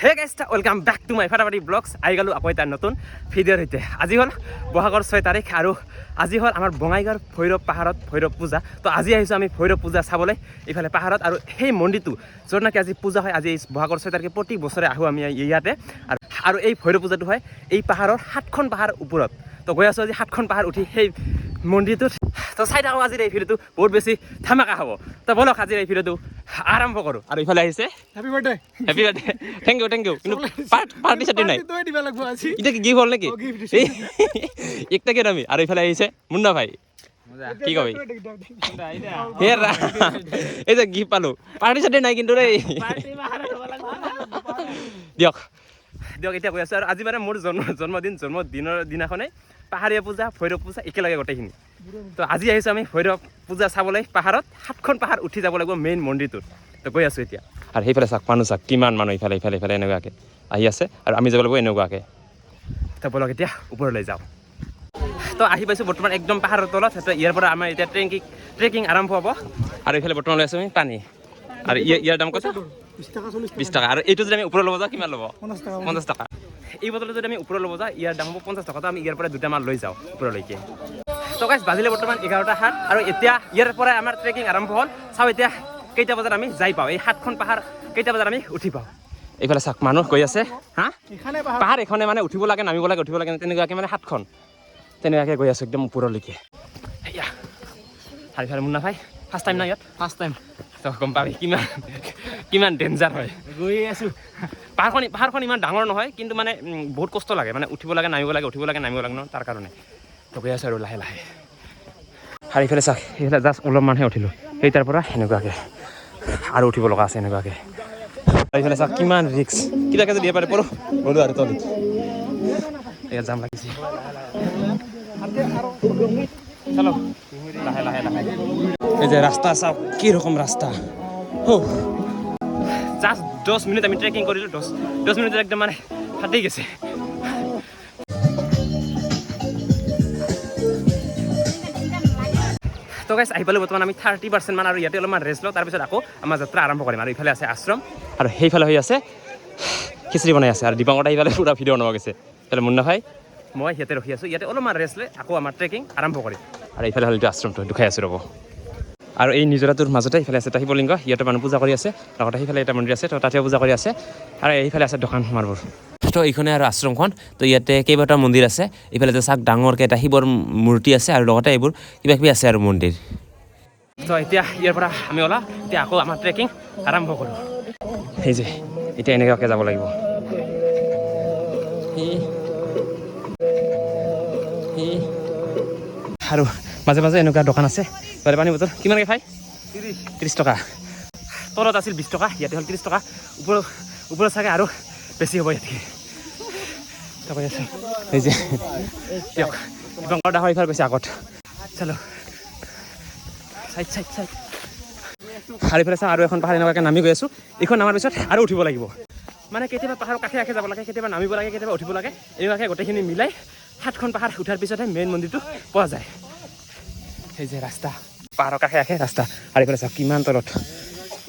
hey guys welcome back to my ফাটাফাটি blogs আহি গ'লো আকৌ এটা নতুন ভিডিঅ'ৰ সৈতে আজি হ'ল বহাগৰ 6 তাৰিখ আৰু আজি হ'ল আমাৰ বঙাইগাঁৱৰ ভৈৰৱ পাহাৰত ভৈৰৱ পূজা তো আজি আহিছোঁ আমি ভৈৰৱ পূজা চাবলৈ এইফালে পাহাৰত আৰু সেই মন্দিৰটো য'ত নেকি আজি পূজা হয় আজি বহাগৰ 6 তাৰিখে প্ৰতি বছৰে আহোঁ আমি ইয়াতে আৰু এই ভৈৰৱ পূজাটো হয় এই পাহাৰৰ 7খন পাহাৰ ওপৰত তো গৈ আছোঁ আজি 7খন পাহাৰ উঠি সেই মন্দিৰটোত তো চাই থাকোঁ আজিৰ এই ভিডিঅ'টো বহুত বেছি ধামাকা হ'ব তো বলক আজিৰ এই ভিডিঅ'টো আৰম্ভ কৰোঁ আৰু ইফালে আহিছে happy birthday happy birthday thank you কিন্তু পাৰ্টি চাৰ্টি নাই তোই দিবা লাগব আজি এটা কি গিফট হ'ল নেকি একটা কে দামি আৰু ইফালে আহিছে মুন্না ভাই কি কবি হেৰা এই যে গিফট পালো পাৰ্টি চাৰ্টি নাই কিন্তু ৰে দিয়ক এতিয়া কৈ আছোঁ আৰু আজি মানে মোৰ জন্মদিনৰ দিনাখনে পাহাৰীয়া পূজা ভৈৰৱ পূজা একেলগে গোটেইখিনি তো আজি আহিছোঁ আমি ভৈৰৱ পূজা চাবলৈ পাহাৰত 7খন পাহাৰ উঠি যাব লাগিব মেইন মন্দিৰটোত তো গৈ আছোঁ এতিয়া আৰু সেইফালে চাওক মানুহ চাওক কিমান মানুহ ইফালে এনেকুৱাকৈ আহি আছে আৰু আমি যাব লাগিব এনেকুৱাকৈ তো বলক এতিয়া ওপৰলৈ যাওঁ তো আহি পাইছোঁ বৰ্তমান একদম পাহাৰৰ তলত ইয়াৰ পৰা আমাৰ এতিয়া ট্ৰেকিং আৰম্ভ হ'ব আৰু এইফালে বৰ্তমান লৈ আছোঁ আমি পানী আৰু ইয়াৰ দাম কৈছে 20 টকা আৰু এইটো যদি আমি ওপৰত ল'ব যাওঁ কিমান ল'ব 50 টকা এই বটলটো যদি আমি ওপৰত ল'ব যাওঁ ইয়াৰ দাম হ'ব 50 টকা তো আমি ইয়াৰ পৰা দুটামান লৈ যাওঁ ওপৰলৈকে তো গাইজ বাজিলে বৰ্তমান 11টা 7 আৰু এতিয়া ইয়াৰ পৰাই আমাৰ ট্ৰেকিং আৰম্ভ হ'ল চাওঁ এতিয়া কেইটা বজাত আমি যাই পাওঁ এই 7খন পাহাৰ কেইটা বজাত আমি উঠি পাওঁ এইফালে চাওক মানুহ গৈ আছে হা পাহাৰ এখনে মানে উঠিব লাগে নামিব লাগে উঠিব লাগে তেনেকুৱাকৈ মানে 7খন তেনেকুৱাকৈ গৈ আছোঁ একদম ওপৰলৈকে এয়া আৰু ইফালে মুন্না ভাই ফাৰ্ষ্ট টাইম না ইয়াত ফাৰ্স্ট টাইম তো গম পাবি কিমান ডেঞ্জাৰ হয় গৈ আছো পাহাৰখন ইমান ডাঙৰ নহয় কিন্তু মানে বহুত কষ্ট লাগে মানে উঠিব লাগে নামিব লাগে উঠিব লাগে নামিব লাগে ন তাৰ কাৰণে তো গৈ আছোঁ আৰু লাহে লাহে আৰু ইফালে চাওক সেইফালে জাষ্ট অলপমানহে উঠিলোঁ সেই তাৰ পৰা সেনেকুৱাকৈ আৰু উঠিব লগা আছে এনেকুৱাকৈ এইফালে চাওক কিমান ৰিক্স কিবাকে যদি পাৰে পৰো গ'লো আৰু তলি ইয়াত যাম লাগিছে চলো লাহে লাহে এই যে ৰাস্তা চাওক কি ৰকম ৰাস্তা জাষ্ট 10 মিনিট আমি ট্ৰেকিং কৰিলোঁ 10 মিনিটত একদম মানে ফাটি গৈছে তো গাইজ আহি পালোঁ বৰ্তমান আমি 30% মান আৰু ইয়াতে অলপমান ৰেষ্ট লওঁ তাৰপিছত আকৌ আমাৰ যাত্ৰা আৰম্ভ কৰিম আৰু ইফালে আছে আশ্ৰম আৰু সেইফালে হৈ আছে খিচিৰি বনাই আছে আৰু দীপাংকৰদা ইফালে পুৰা ভিডিঅ' বনোৱা গৈছে ইফালে মুন্না ভাই মই ইয়াতে ৰখি আছোঁ ইয়াতে অলপমান ৰেষ্ট লৈ আকৌ আমাৰ ট্ৰেকিং আৰম্ভ কৰিম আৰু ইফালে হ'ল এইটো আশ্ৰমটো দুখাই আছোঁ ৰ'ব আৰু এই নিজৰাটোৰ মাজতে ইফালে আছে এটা শিৱলিংগ ইয়াতে মানুহ পূজা কৰি আছে লগতে সেইফালে এটা মন্দিৰ আছে তো তাতে পূজা কৰি আছে আৰু এইফালে আছে দোকান সমাৰবোৰ তো এইখনে আৰু আশ্ৰমখন তো ইয়াতে কেইবাটাও মন্দিৰ আছে ইফালে যে চাওক ডাঙৰকৈ এটা শিৱৰ মূৰ্তি আছে আৰু লগতে এইবোৰ কিবা কিবি আছে আৰু মন্দিৰ তো এতিয়া ইয়াৰ পৰা আমি ওলা এতিয়া আকৌ আমাৰ ট্ৰেকিং আৰম্ভ কৰোঁ সেই যে এতিয়া এনেকুৱাকৈ যাব লাগিব আৰু মাজে মাজে এনেকুৱা দোকান আছে তাৰে পানী বটল কিমানকৈ খায় 30 টকা তলত আছিল 20 টকা ইয়াতে হ'ল 30 টকা ওপৰত চাগে আৰু বেছি হ'ব ইয়াতে কৈ আছে এই যে দিয়ক দীপাংকৰ ডাঙৰ ইফালে গৈছে আগত চলো চাইড আৰু ইফালে চাওঁ আৰু এখন পাহাৰ এনেকুৱাকৈ নামি গৈ আছোঁ এইখন নামাৰ পিছত আৰু উঠিব লাগিব মানে কেতিয়াবা পাহাৰৰ কাষে কাষে যাব লাগে কেতিয়াবা নামিব লাগে কেতিয়াবা উঠিব লাগে এনেকুৱাকৈ গোটেইখিনি মিলাই 7খন পাহাৰ উঠাৰ পিছতহে মেইন মন্দিৰটো পোৱা যায় সেই যে ৰাস্তা পাহাৰৰ কাষে কাষে ৰাস্তা আৰু এইফালে চাওক কিমান তলত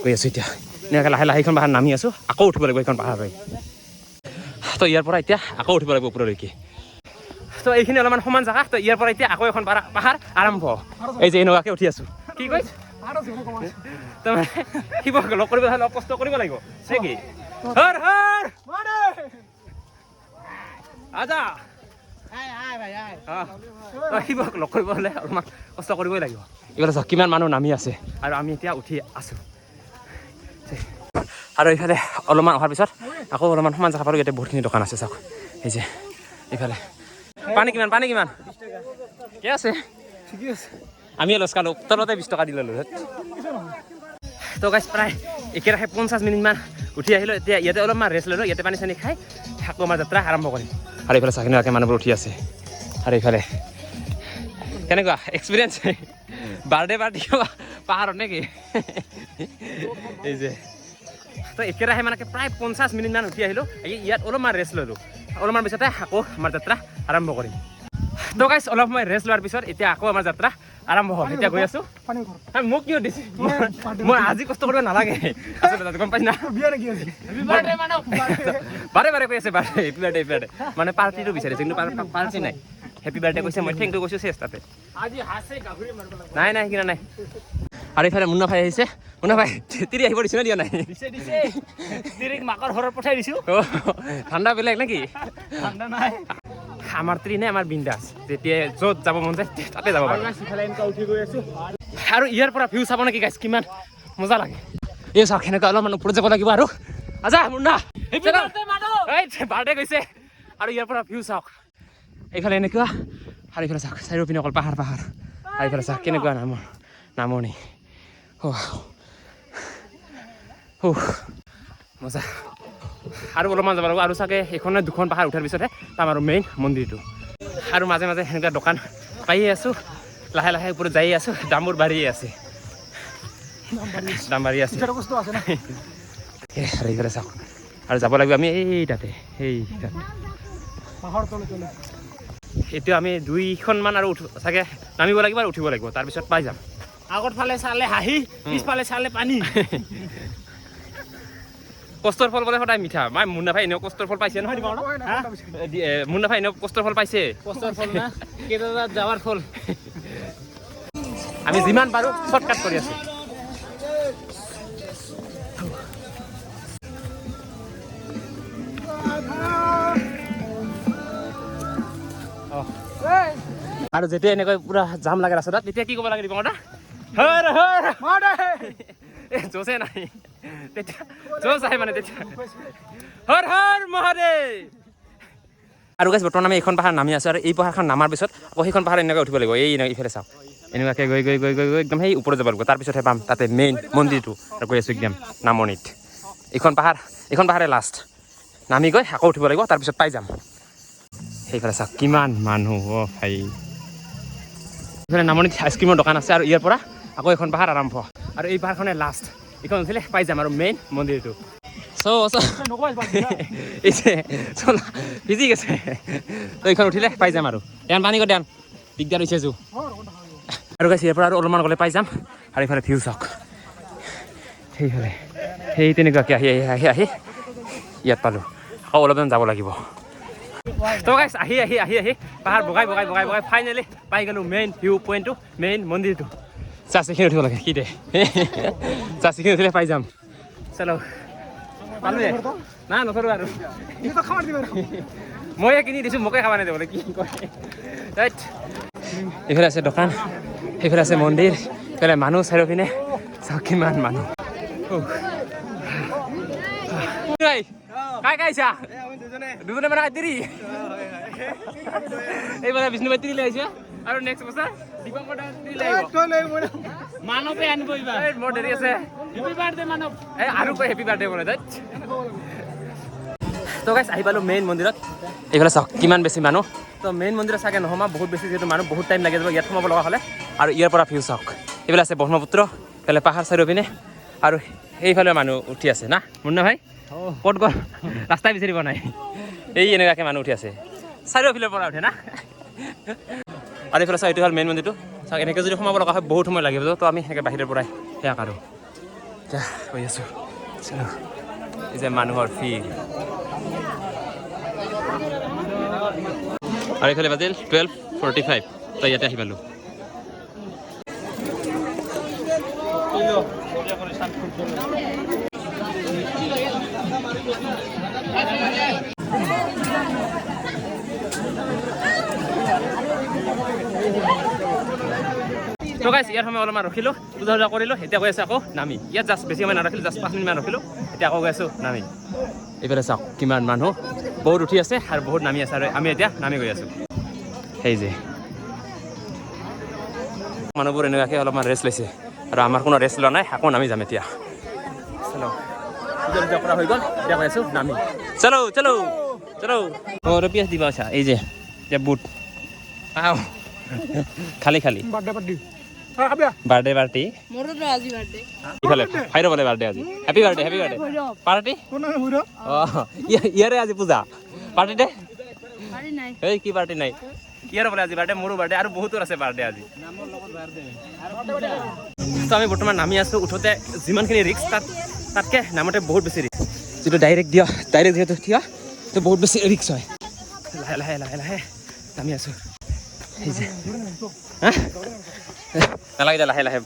গৈ আছোঁ এতিয়া এনেকৈ লাহে লাহে এইখন পাহাৰ নামি আছোঁ আকৌ উঠিব লাগিব এইখন পাহাৰলৈ তো ইয়াৰ পৰা এতিয়া আকৌ উঠিব লাগিব ওপৰলৈকে তো এইখিনি অলপমান সমান জেগা তো ইয়াৰ পৰা এতিয়া আকৌ এখন পাহাৰ আৰম্ভ এই যে এনেকুৱাকৈ উঠি আছোঁ কি কৈছ তাৰমানে শিৱক লগ কৰিব হ'লে অলপ কষ্ট কৰিব লাগিব নে কি হৰ হৰ আজা শিৱক লগ কৰিব হ'লে অলপমান কষ্ট কৰিবই লাগিব এইফালে চাওক কিমান মানুহ নামি আছে আৰু আমি এতিয়া উঠি আছোঁ আৰু এইফালে অলপমান অহাৰ পিছত আকৌ অলপমান সমান জেগা পালোঁ ইয়াতে বহুতখিনি দোকান আছে চাওক এই যে এইফালে পানী কিমান কি আছে আমি লচকালোঁ তলতে 20 টকা দি ল'লোঁ তো গাইজ প্ৰায় একেৰাহে 50 মিনিটমান উঠি আহিলোঁ এতিয়া ইয়াতে অলপমান ৰেষ্ট ল'লোঁ ইয়াতে পানী চানী খাই আকৌ আমাৰ যাত্ৰা আৰম্ভ কৰিম আৰু এইফালে চাকিনাকৈ মানুহবোৰ উঠি আছে আৰু এইফালে কেনেকুৱা এক্সপিৰিয়েঞ্চ বাৰ্থডে পাৰ্টি পাহাৰত নেকি এই যে তো একেৰাহে মানে প্ৰায় 50 মিনিটমান উঠি আহিলোঁ ইয়াত অলপমান ৰেষ্ট ল'লোঁ অলপমান পিছতে আকৌ আমাৰ যাত্ৰা আৰম্ভ কৰিম তো গাইজ অলপ সময় ৰেষ্ট লোৱাৰ পিছত এতিয়া আকৌ আমাৰ যাত্ৰা আৰম্ভ হ'ল এতিয়া গৈ আছোঁ মোক কিয় দিছে মই আজি কষ্ট কৰিব নালাগে আচলতে গম পাইছা না বাৰে বাৰে কৈ আছে বাৰে হেপী বাৰ্থডে মানে পাৰ্টিটো বিচাৰিছে কিন্তু পাৰ্টি নাই হেপী বাৰ্থডে কৈছে মই থেংক ইউ কৈছোঁ চেষ্টাতে নাই নাই কিনা নাই আৰু এইফালে মুন্না ভাই আহিছে মুন্না ভাই তিৰি আহিব দিছে নে দিয়া নাই তিৰিক মাকৰ ঘৰত পঠাই দিছোঁ ঠাণ্ডা বেলেগ নেকি ঠাণ্ডা নাই আমাৰ তিৰি নাই আমাৰ বিন্দাছ যেতিয়া য'ত যাব মন যায় তাতে যাব পাৰোঁ উঠি গৈ আছোঁ আৰু ইয়াৰ পৰা ভিউ চাব নেকি গাইছ কিমান মজা লাগে এই চাওক সেনেকুৱা অলপমান ওপৰত যাব লাগিব আৰু আজা মুন্না বাৰ্থডে গৈছে আৰু ইয়াৰ পৰা ভিউ চাওক এইফালে এনেকুৱা আৰু এইফালে চাওক চাৰিওপিনে অকল পাহাৰ পাহাৰ আৰু এইফালে চাওক কেনেকুৱা নামনি মজা আৰু অলপমান যাব লাগিব আৰু চাগে এইখনে দুখন পাহাৰ উঠাৰ পিছতহে পাম আৰু মেইন মন্দিৰটো আৰু মাজে মাজে সেনেকুৱা দোকান পায়ে আছোঁ লাহে লাহে ওপৰত যাই আছোঁ দামবোৰ বাঢ়িয়ে আছে দাম বাঢ়ি আছে এইফালে চাওক আৰু যাব লাগিব আমি এই তাতে এতিয়া আমি 2খনমান আৰু চাগে নামিব লাগিব আৰু উঠিব লাগিব তাৰপিছত পাই যাম আগৰ ফালে চালে হাঁহি পিছফালে চালে পানী কষ্টৰ ফল বোলে সদায় মিঠা মই মুন্না ভাই এনেও কষ্টৰ ফল পাইছে নহয় মুন্না ভাই এনেও কষ্টৰ ফল পাইছে কষ্টৰ ফল না কেইটাত যাৱাৰ ফল আমি যিমান পাৰোঁ শ্বৰ্টকাট কৰি আছোঁ আৰু যেতিয়া এনেকৈ পুৰা জাম লাগে ৰাস্তাত তেতিয়া কি ক'ব লাগে দিব জোচে নাই তেতিয়া জোচ আহে মানে তেতিয়া হৰ হৰ মহাদেৱ আৰু গাইছ বৰ্তমান আমি এইখন পাহাৰ নামি আছোঁ আৰু এই পাহাৰখন নামাৰ পিছত আকৌ সেইখন পাহাৰ এনেকৈ উঠিব লাগিব এইফালে চাওক এনেকুৱাকৈ গৈ গৈ গৈ গৈ গৈ একদম সেই ওপৰত যাব লাগিব তাৰপিছতহে পাম তাতে মেইন মন্দিৰটো আৰু গৈ আছোঁ একদম নামনিত এইখন পাহাৰে লাষ্ট নামি গৈ আকৌ উঠিব লাগিব তাৰপিছত পাই যাম সেইফালে চাওক কিমান মানুহ ভাই এইফালে নামনিত আইচক্ৰীমৰ দোকান আছে আৰু ইয়াৰ পৰা আকৌ এখন পাহাৰ আৰম্ভ আৰু এই পাহাৰখনে লাষ্ট এইখন উঠিলে পাই যাম আৰু মেইন মন্দিৰটো ভিজি গৈছে তো এইখন উঠিলে পাই যাম আৰু দেন পানী দেন দিগদাৰ হৈছে যো আৰু গাইছে ইয়াৰ পৰা আৰু অলপমান গ'লে পাই যাম আৰু এইফালে ভিউ চাওক সেইফালে সেই তেনেকুৱাকৈ আহি ইয়াত পালোঁ আকৌ অলপমান যাব লাগিব তো গাইছ আহি পাহাৰ বগাই ফাইনেলি পাই গ'লোঁ মেইন ভিউ পইণ্টটো মেইন মন্দিৰটো চাচিখিনি উঠিব লাগে কি দে চাচিখিনি উঠিলে পাই যাম চলো পালোৱে না নথৰো আৰু ময়ে কিনি দিছোঁ মোকে খাব নিদিব কি কয় এইফালে আছে দোকান সেইফালে আছে মন্দিৰ এইফালে মানুহ চাৰিওপিনে চাওক কিমান মানুহ কাই কাইছা দুজনে মানে তিৰি এইবাৰ বিষ্ণুবাই তিৰি লৈ আহিছে আৰু নেক্সট বছৰ দীপংকৰ তিৰি লাগিব মানৱে আনিব এইবাৰ মোৰ দেৰি আছে হেপী বাৰ্থডে মানৱ আৰু কৈ হেপী বাৰ্থডে বোলে তো গাইছ আহি পালোঁ মেইন মন্দিৰত এইফালে চাওক কিমান বেছি মানুহ তো মেইন মন্দিৰত চাগে নহমা বহুত বেছি যিহেতু মানুহ বহুত টাইম লাগি যাব ইয়াত সোমাব লগা হ'লে আৰু ইয়াৰ পৰা ভিউ চাওক এইফালে আছে ব্ৰহ্মপুত্ৰ এইফালে পাহাৰ চাৰিওপিনে আৰু সেইফালে মানুহ উঠি আছে না মুন্না ভাই ক'ত গ'ল ৰাস্তাই বিচাৰিব নাই এই এনেকুৱাকৈ মানুহ উঠি আছে চাৰিওফালৰ পৰা উঠে না আৰু এইফালে চাওক এইটো হ'ল মেইন মন্দিৰটো চাওক এনেকৈ যদি সোমাব লগা হয় বহুত সময় লাগিব তো আমি সেনেকৈ বাহিৰৰ পৰাই সেয়া কাৰোঁ এতিয়া কৈ আছোঁ এই যে মানুহৰ ভিৰ আৰু এইফালে বাজিল 12:45 তো ইয়াতে আহি পালোঁ তো গাইছ ইয়াৰ সময় অলপমান ৰখিলোঁ পূজা চূজা কৰিলোঁ এতিয়া গৈ আছোঁ আকৌ নামি ইয়াত জাষ্ট বেছি সময় নাৰখিলোঁ জাষ্ট 5 মিনিটমান ৰখিলোঁ এতিয়া আকৌ গৈ আছোঁ নামি এইফালে চাওক কিমান মানুহ বহুত উঠি আছে আৰু বহুত নামি আছে আৰু আমি এতিয়া নামি গৈ আছোঁ সেই যে মানুহবোৰ এনেকুৱাকৈ অলপমান ৰেষ্ট লৈছে আৰু আমাৰ কোনো ৰেষ্ট লোৱা নাই আকৌ নামি যাম এতিয়া চলো পূজা কৰা হৈ গ'ল এতিয়া গৈ আছোঁ নামি চলো চলো চলো পিঁয়াজ দিবা আচ্ছা এই যে এতিয়া বুট আও খালি বাৰ্থডে পাৰ্টি ইফালে ফাইৰ বোলে বাৰ্থডে আজি হেপী বাৰ্থডে পাৰ্টি ইয়াৰে আজি পূজা পাৰ্টি দে এই কি পাৰ্টি নাই ইয়াৰ বোলে আজি বাৰ্থডে মোৰো বাৰ্থডে আৰু বহুতৰ আছে বাৰ্থডে আজি নামৰ লগত বাৰ্থডে আৰু তো আমি বৰ্তমান নামি আছোঁ উঠোতে যিমানখিনি ৰিক্স তাতকৈ নামতে বহুত বেছি ৰিক্স যিটো ডাইৰেক্ট যিহেতু থিয় তো বহুত বেছি ৰিক্স হয় লাহে লাহে লাহে লাহে নামি আছোঁ নালাগে দে লাহে লাহে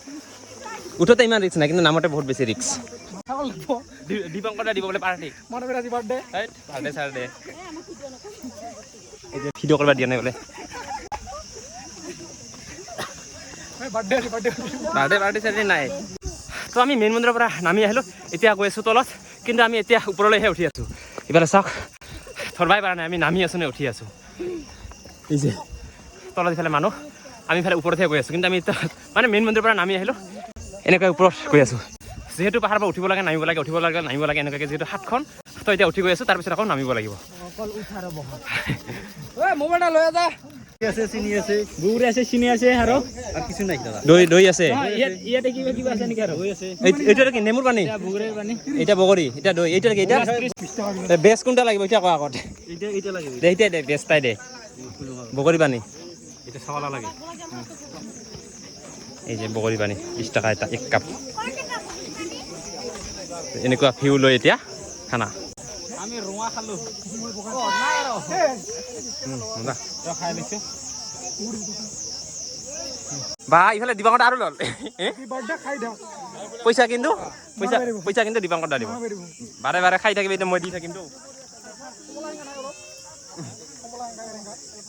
উঠোতে ইমান ৰিক্স নাই কিন্তু নামতে বহুত বেছি ৰিক্স দীপংকৰ দিব বোলে পাৰ্টি বাৰ্থডে চাৰ্থডে এই যে ভিডিঅ' কৰিব দিয়া নাই বোলে বাৰ্থডে চাৰ্থডে নাই তো আমি মেইন মন্দিৰৰ পৰা নামি আহিলোঁ এতিয়া গৈ আছোঁ তলত কিন্তু আমি এতিয়া ওপৰলৈহে উঠি আছোঁ ইফালে চাওক ধৰবাই পৰা নাই আমি নামি আছোঁ নে উঠি আছোঁ এই যে তলত ইফালে মানুহ আমি ইফালে ওপৰতহে গৈ আছোঁ কিন্তু আমি মানে মেইন মন্দিৰৰ পৰা নামি আহিলোঁ এনেকৈ ওপৰত গৈ আছোঁ যিহেতু পাহাৰৰ পৰা উঠিব লাগে নামিব লাগে উঠিব লাগে নামিব লাগে এনেকুৱাকৈ যিহেতু হাতখন তো এতিয়া উঠি গৈ আছোঁ তাৰপিছত আকৌ নামিব লাগিব মোবাইলটা লৈ যা আছে চিনি আছে গুড় আছে চিনি আছে আৰু কিছু নাই দাদা দৈ আছে ইয়াতে কিবা আছে নেকি আৰু দৈ আছে এইটো কি নেমুৰ পানী বুগুৰেৰ পানী এটা বগৰী এটা দৈ এইটো কি এতিয়া বেষ্ট কোনটা লাগিব এতিয়া কোৱা আগত এইটা লাগে দে এতিয়া দে বেষ্টাই দে বগৰী পানী এটা চাওলা লাগে এই যে বগৰী পানী 20 টকা এটা এক কাপ এনেকুৱা ভিউ লৈ এতিয়া খানা আমি ৰঙা খালো নাই আৰু খাই লৈছো বা ইফালে দিবাংকত আৰু লল পইচা কিন্তু দিবাংকত দিব বাৰে বাৰে খাই থাকিবি এতিয়া মই দি থাকিম তো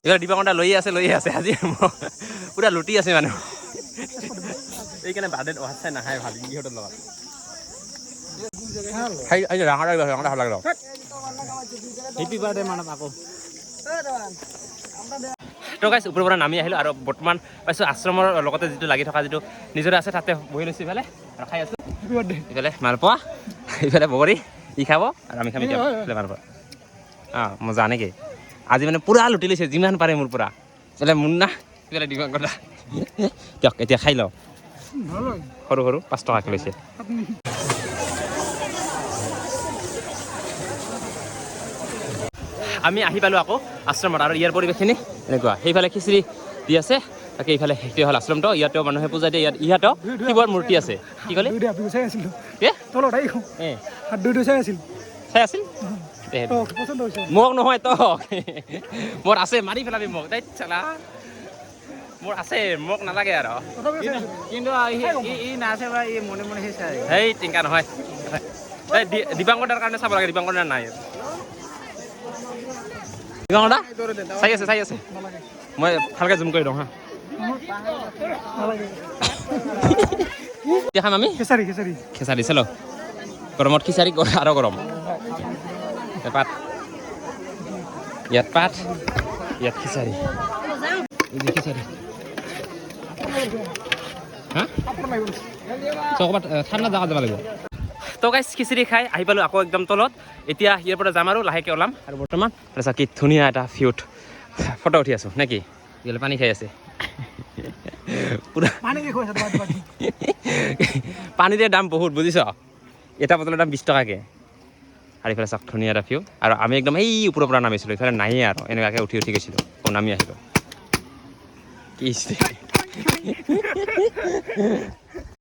এইফালে দিবাংকত লৈয়ে আছে আজি পুৰা লুটি আছে মানুহ এইকাৰণে বাৰ্থডেত অহা চাই নাখায় ভাল ইহঁতৰ লগত ডাঙৰ লাগে হেপী বাৰ্থডে মানৱ আকৌ তো গাইছ ওপৰৰ পৰা নামি আহিলোঁ আৰু বৰ্তমান পাইছোঁ আশ্ৰমৰ লগতে যিটো লাগি থকা যিটো নিজৰে আছে তাতে বহি লৈছোঁ ইফালে আৰু খাই আছোঁ ইফালে মালপোৱা ইফালে বগৰী ই খাব আৰু আমি খাম ইফালে মালপোৱা মজা নেকি আজি মানে পুৰা লুটি লৈছে যিমান পাৰে মোৰ পৰা ইফালে মুন্না ইফালে দিবাংকতা দিয়ক এতিয়া খাই লওঁ সৰু 5 টকাকৈ লৈছে আমি আহি পালোঁ আকৌ আশ্ৰমত আৰু ইয়াৰ পৰিৱেশখিনি এনেকুৱা সেইফালে খিচিৰি দি আছে তাকে এইফালে সেইটো হ'ল আশ্ৰমটো ইয়াতেও মানুহে পূজা দিয়ে ইয়াতো শিৱৰ মূৰ্তি আছে কি ক'লে চাই আছিল মোক নহয় তক মোৰ আছে মাৰি পেলাবি মোক দেই চালা মোৰ আছে মোক নালাগে আৰু কিন্তু ই নাচে বা ই মনে মনে সেই চাই সেই টিংকা নহয় এই দিবাংকতাৰ কাৰণে চাব লাগে দিবাংকতাৰ নাই দিবাংকতা চাই আছে মই ভালকৈ জুম কৰি দিওঁ হা এতিয়া খাম আমি খিচাৰি চালো গৰমত খিচাৰি আৰু গৰম পাত ইয়াত খিচাৰি হা ক'ৰবাত ঠাণ্ডা জেগা যাব লাগিব তো গাইছ খিচিৰি খাই আহি পালোঁ আকৌ একদম তলত এতিয়া ইয়াৰ পৰা যাম আৰু লাহেকৈ ওলাম আৰু বৰ্তমান চাওক কি ধুনীয়া এটা ভিউত ফটো উঠি আছোঁ নে কি ইয়ালৈ পানী খাই আছে পুৰা পানীৰে দাম বহুত বুজিছ এটা বটলৰ দাম 20 টকাকৈ আৰু ইফালে চাওক ধুনীয়া এটা ভিউ আৰু আমি একদম এই ওপৰৰ পৰা নামিছিলোঁ ইফালে নায়েই আৰু এনেকুৱাকৈ উঠি গৈছিলোঁ নামি আহিলোঁ কি